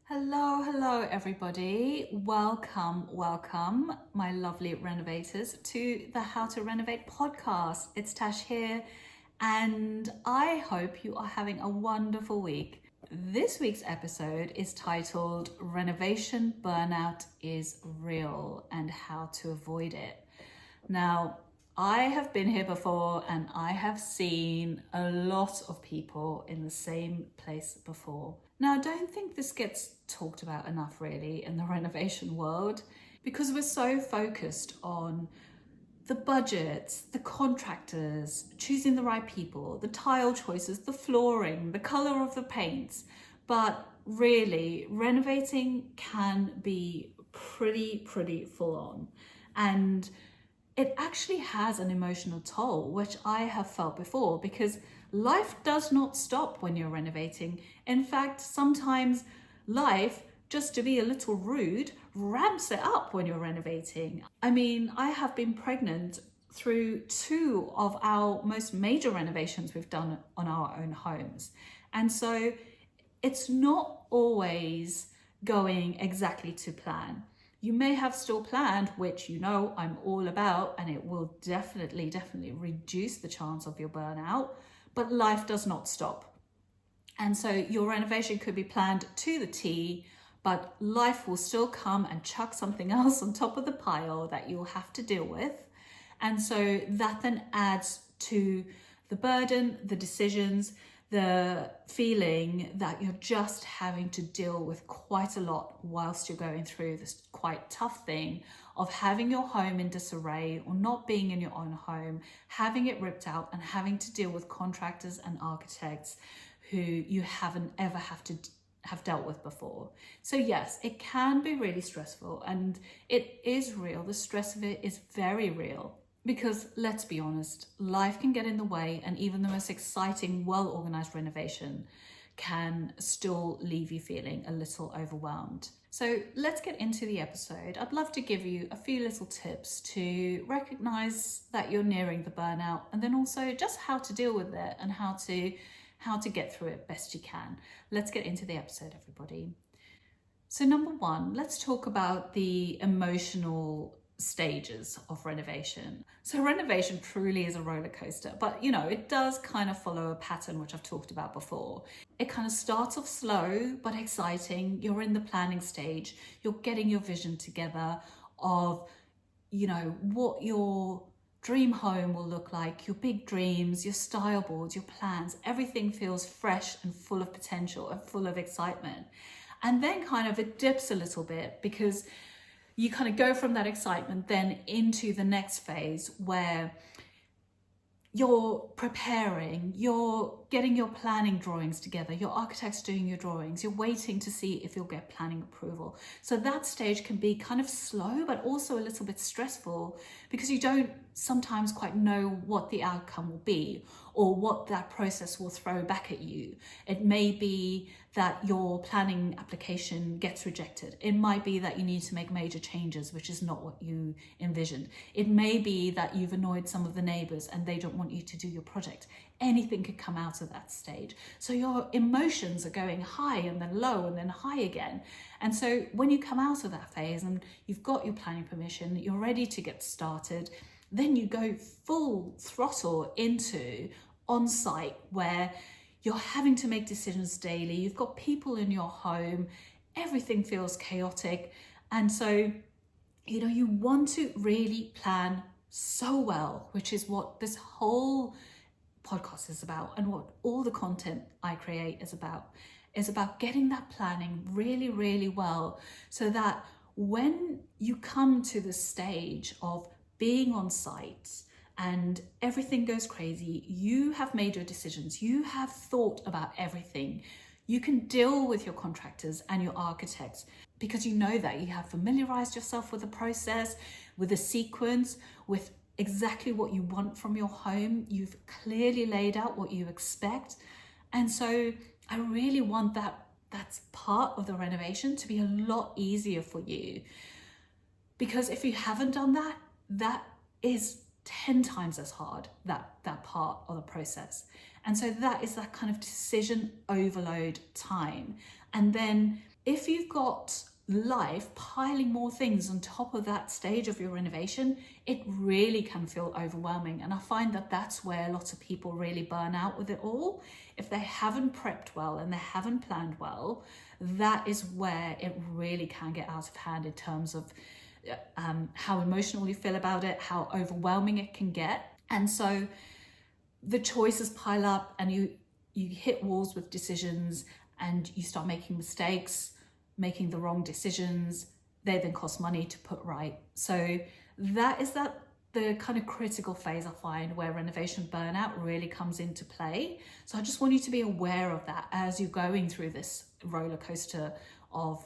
Hello, everybody. Welcome, my lovely renovators, to the How to Renovate podcast. It's Tash here, and I hope you are having a wonderful week. This week's episode is titled Renovation Burnout is Real and How to Avoid It. Now, I have been here before and I have seen a lot of people in the same place before. Now, I don't think this gets talked about enough really in the renovation world because we're so focused on the budgets, the contractors, choosing the right people, the tile choices, the flooring, the color of the paints. But really, renovating can be pretty full on. And it actually has an emotional toll, which I have felt before, because life does not stop when you're renovating. In fact, sometimes life, just to be a little rude, ramps it up when you're renovating. I mean, I have been pregnant through two of our most major renovations we've done on our own homes. And so it's not always going exactly to plan. You may have still planned, which you know I'm all about, and it will definitely reduce the chance of your burnout, but life does not stop. And so your renovation could be planned to the T, but life will still come and chuck something else on top of the pile that you'll have to deal with. And so that then adds to the burden, the decisions, the feeling that you're just having to deal with quite a lot whilst you're going through this quite tough thing of having your home in disarray or not being in your own home, having it ripped out and having to deal with contractors and architects who you haven't ever have dealt with before. So yes, it can be really stressful and it is real. The stress of it is very real. Because let's be honest, life can get in the way, and even the most exciting, well-organized renovation can still leave you feeling a little overwhelmed. So let's get into the episode. I'd love to give you a few little tips to recognize that you're nearing the burnout, and then also just how to deal with it and how to get through it best you can. Let's get into the episode, everybody. So number one, let's talk about the emotional stages of renovation. So renovation truly is a roller coaster, but you know, it does kind of follow a pattern which I've talked about before. It kind of starts off slow but exciting. You're in the planning stage, you're getting your vision together of, you know, what your dream home will look like, your big dreams, your style boards, your plans. Everything feels fresh and full of potential and full of excitement. And then kind of it dips a little bit because you kind of go from that excitement then into the next phase where you're preparing, you're getting your planning drawings together, your architect's doing your drawings, you're waiting to see if you'll get planning approval. So that stage can be kind of slow, but also a little bit stressful because you don't sometimes quite know what the outcome will be or what that process will throw back at you. It may be that your planning application gets rejected. It might be that you need to make major changes, which is not what you envisioned. It may be that you've annoyed some of the neighbors and they don't want you to do your project. Anything could come out of that stage. So your emotions are going high and then low and then high again. And so when you come out of that phase and you've got your planning permission, you're ready to get started, then you go full throttle into on-site where you're having to make decisions daily. You've got people in your home. Everything feels chaotic. And so, you know, you want to really plan so well, which is what this whole podcast is about and what all the content I create is about getting that planning really well so that when you come to the stage of being on site and everything goes crazy, you have made your decisions, you have thought about everything, you can deal with your contractors and your architects because you know that you have familiarized yourself with the process, with the sequence, with exactly what you want from your home. You've clearly laid out what you expect. And so I really want that's part of the renovation to be a lot easier for you. Because if you haven't done that, that is 10 times as hard, that part of the process. And so that is that kind of decision overload time. And then if you've got life piling more things on top of that stage of your renovation, it really can feel overwhelming. And I find that that's where lots of people really burn out with it all. If they haven't prepped well and they haven't planned well, that is where it really can get out of hand in terms of how emotional you feel about it, how overwhelming it can get. And so the choices pile up and you hit walls with decisions and you start making mistakes, making the wrong decisions. They then cost money to put right. So that is the kind of critical phase I find where renovation burnout really comes into play. So I just want you to be aware of that as you're going through this roller coaster of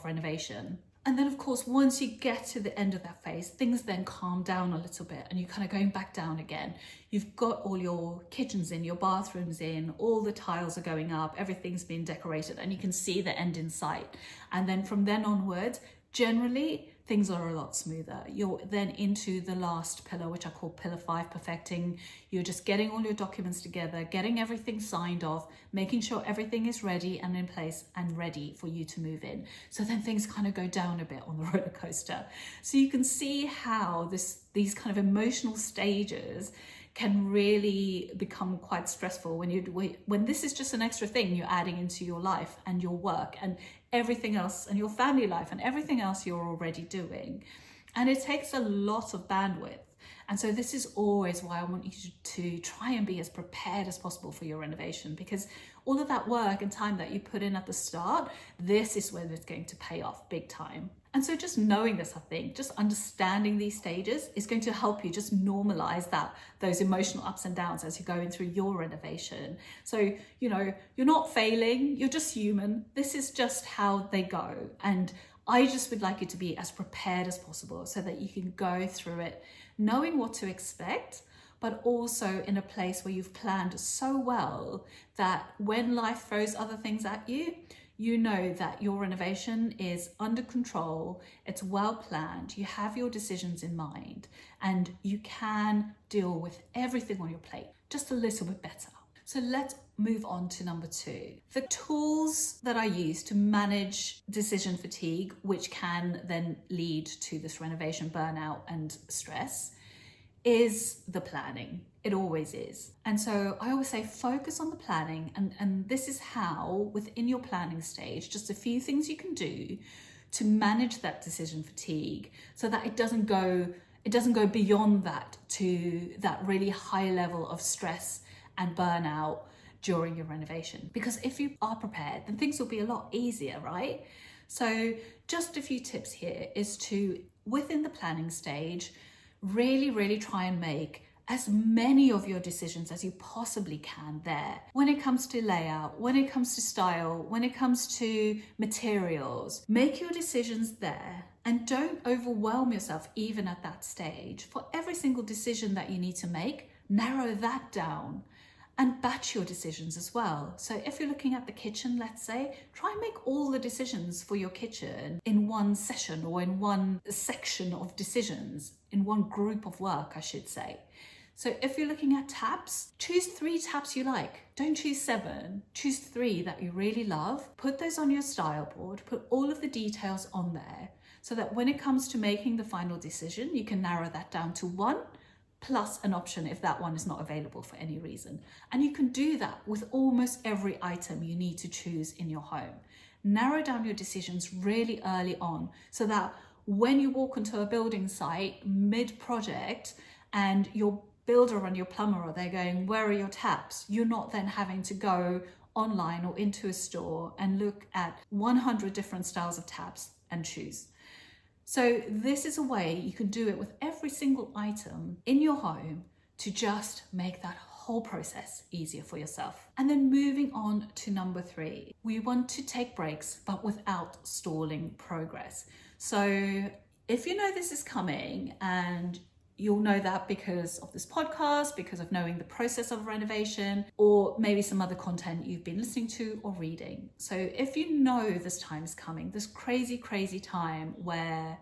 renovation. And then, of course, once you get to the end of that phase, things then calm down a little bit and you're kind of going back down again. You've got all your kitchens in, your bathrooms in, all the tiles are going up, everything's been decorated and you can see the end in sight. And then from then onwards, generally, things are a lot smoother. You're then into the last pillar, which I call pillar 5, perfecting. You're just getting all your documents together, getting everything signed off, making sure everything is ready and in place and ready for you to move in. So then things kind of go down a bit on the roller coaster. So you can see how these kind of emotional stages can really become quite stressful when this is just an extra thing you're adding into your life and your work and everything else and your family life and everything else you're already doing. And it takes a lot of bandwidth. And so this is always why I want you to try and be as prepared as possible for your renovation, because all of that work and time that you put in at the start, this is when it's going to pay off big time. And so just knowing this, I think, just understanding these stages is going to help you just normalize those emotional ups and downs as you're going through your renovation. So, you're not failing, you're just human. This is just how they go. And I just would like you to be as prepared as possible so that you can go through it knowing what to expect, but also in a place where you've planned so well that when life throws other things at you, you know that your renovation is under control, it's well planned, you have your decisions in mind, and you can deal with everything on your plate just a little bit better. So let's move on to number 2. The tools that I use to manage decision fatigue, which can then lead to this renovation burnout and stress, is the planning. It always is. And so I always say focus on the planning, and this is how within your planning stage, just a few things you can do to manage that decision fatigue so that it doesn't go beyond that to that really high level of stress and burnout during your renovation. Because if you are prepared, then things will be a lot easier, right? So just a few tips here is to, within the planning stage, really try and make as many of your decisions as you possibly can there. When it comes to layout, when it comes to style, when it comes to materials, make your decisions there and don't overwhelm yourself even at that stage. For every single decision that you need to make, narrow that down and batch your decisions as well. So if you're looking at the kitchen, let's say, try and make all the decisions for your kitchen in one session or in one section of decisions, in one group of work, I should say. So if you're looking at taps, choose 3 taps you like. Don't choose 7, choose 3 that you really love. Put those on your style board, put all of the details on there so that when it comes to making the final decision, you can narrow that down to 1 plus an option if that one is not available for any reason. And you can do that with almost every item you need to choose in your home. Narrow down your decisions really early on so that when you walk onto a building site mid-project and your builder and your plumber are there going, where are your taps? You're not then having to go online or into a store and look at 100 different styles of taps and choose. So this is a way you can do it with every single item in your home to just make that whole process easier for yourself. And then moving on to number 3, we want to take breaks, but without stalling progress. So if you know this is coming, and you'll know that because of this podcast, because of knowing the process of renovation, or maybe some other content you've been listening to or reading. So if you know this time is coming, this crazy time where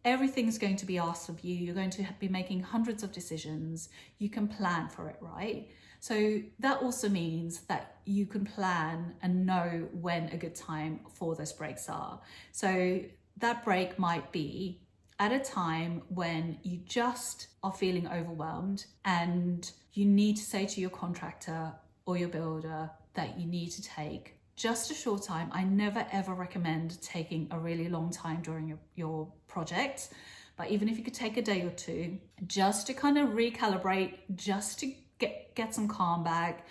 everything's going to be asked of you, you're going to be making hundreds of decisions, you can plan for it, right? So that also means that you can plan and know when a good time for those breaks are. So that break might be at a time when you just are feeling overwhelmed and you need to say to your contractor or your builder that you need to take just a short time. I never ever recommend taking a really long time during your project, but even if you could take a day or two just to kind of recalibrate, just to get some calm back,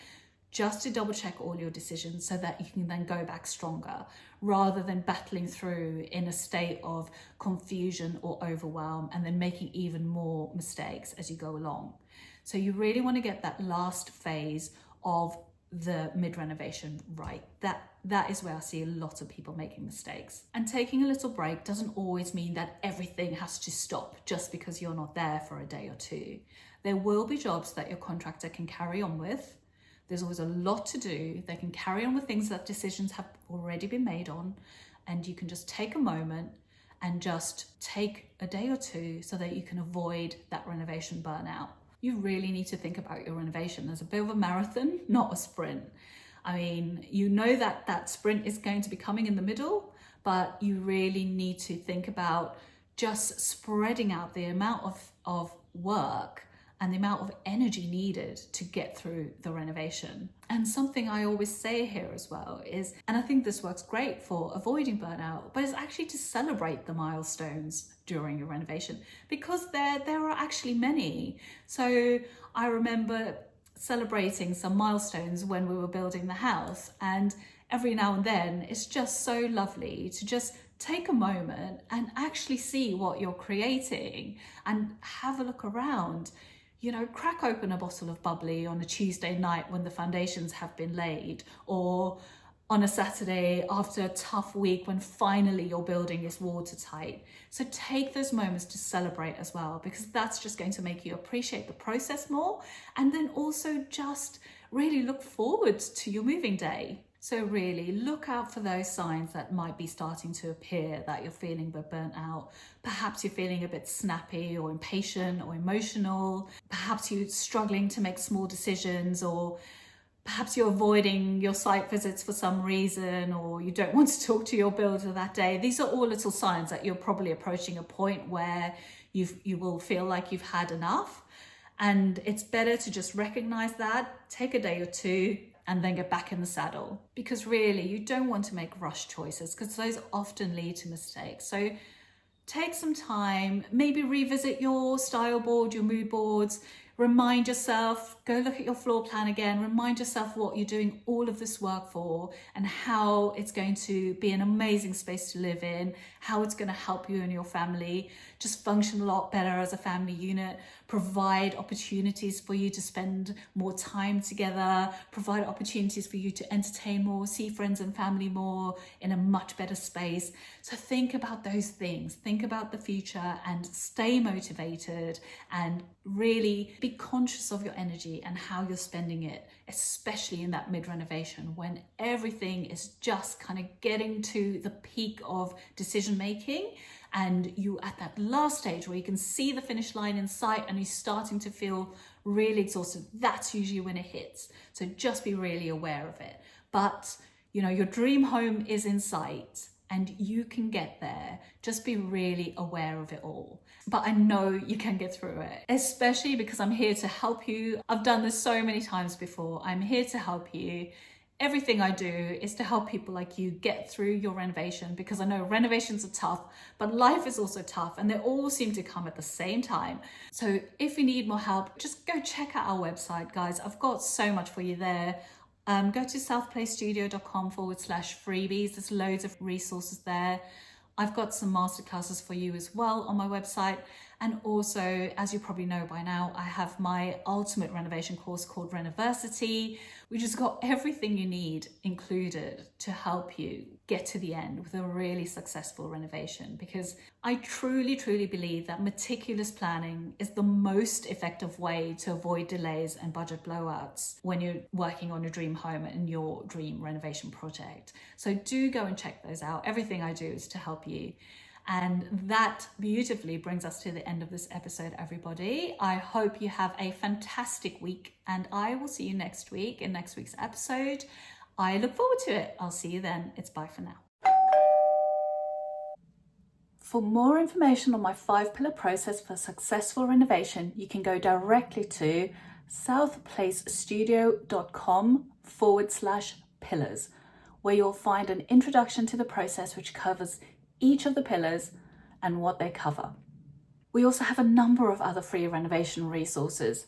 just to double check all your decisions so that you can then go back stronger rather than battling through in a state of confusion or overwhelm and then making even more mistakes as you go along. So you really want to get that last phase of the mid-renovation right. That is where I see a lot of people making mistakes. And taking a little break doesn't always mean that everything has to stop just because you're not there for a day or two. There will be jobs that your contractor can carry on with. There's always a lot to do. They can carry on with things that decisions have already been made on, and you can just take a moment and just take a day or two so that you can avoid that renovation burnout. You really need to think about your renovation as a bit of a marathon, not a sprint. I mean, you know that that sprint is going to be coming in the middle, but you really need to think about just spreading out the amount of work and the amount of energy needed to get through the renovation. And something I always say here as well is, and I think this works great for avoiding burnout, but it's actually to celebrate the milestones during your renovation, because there are actually many. So I remember celebrating some milestones when we were building the house, and every now and then it's just so lovely to just take a moment and actually see what you're creating and have a look around. You know, crack open a bottle of bubbly on a Tuesday night when the foundations have been laid, or on a Saturday after a tough week when finally your building is watertight. So take those moments to celebrate as well, because that's just going to make you appreciate the process more, and then also just really look forward to your moving day. So really look out for those signs that might be starting to appear, that you're feeling a bit burnt out. Perhaps you're feeling a bit snappy or impatient or emotional. Perhaps you're struggling to make small decisions, or perhaps you're avoiding your site visits for some reason, or you don't want to talk to your builder that day. These are all little signs that you're probably approaching a point where you will feel like you've had enough. And it's better to just recognize that, take a day or two, and then get back in the saddle. Because really, you don't want to make rush choices, because those often lead to mistakes. So take some time, maybe revisit your style board, your mood boards, remind yourself, go look at your floor plan again, remind yourself what you're doing all of this work for and how it's going to be an amazing space to live in, how it's going to help you and your family just function a lot better as a family unit, provide opportunities for you to spend more time together, provide opportunities for you to entertain more, see friends and family more in a much better space. So think about those things, think about the future, and stay motivated, and really be conscious of your energy and how you're spending it, especially in that mid-renovation when everything is just kind of getting to the peak of decision making, and you at that last stage where you can see the finish line in sight and you're starting to feel really exhausted. That's usually when it hits. So just be really aware of it. But you know, your dream home is in sight and you can get there. Just be really aware of it all. But I know you can get through it, especially because I'm here to help you. I've done this so many times before. I'm here to help you. Everything I do is to help people like you get through your renovation, because I know renovations are tough, but life is also tough, and they all seem to come at the same time. So if you need more help, just go check out our website, guys. I've got so much for you there. Go to southplaystudio.com/freebies. There's loads of resources there. I've got some masterclasses for you as well on my website. And also, as you probably know by now, I have my ultimate renovation course called Renovating, which has got everything you need included to help you get to the end with a really successful renovation. Because I truly, truly believe that meticulous planning is the most effective way to avoid delays and budget blowouts when you're working on your dream home and your dream renovation project. So do go and check those out. Everything I do is to help you. And that beautifully brings us to the end of this episode, everybody. I hope you have a fantastic week, and I will see you next week in next week's episode. I look forward to it. I'll see you then. It's bye for now. For more information on my 5-pillar process for successful renovation, you can go directly to southplacestudio.com/pillars, where you'll find an introduction to the process which covers each of the pillars and what they cover. We also have a number of other free renovation resources.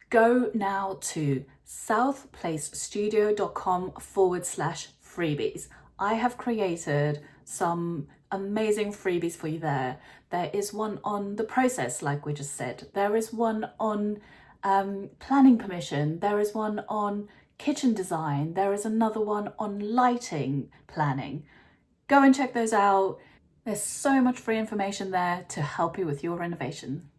Go now to southplacestudio.com/freebies. I have created some amazing freebies for you there. There is one on the process, like we just said. There is one on planning permission. There is one on kitchen design. There is another one on lighting planning. Go and check those out. There's so much free information there to help you with your renovation.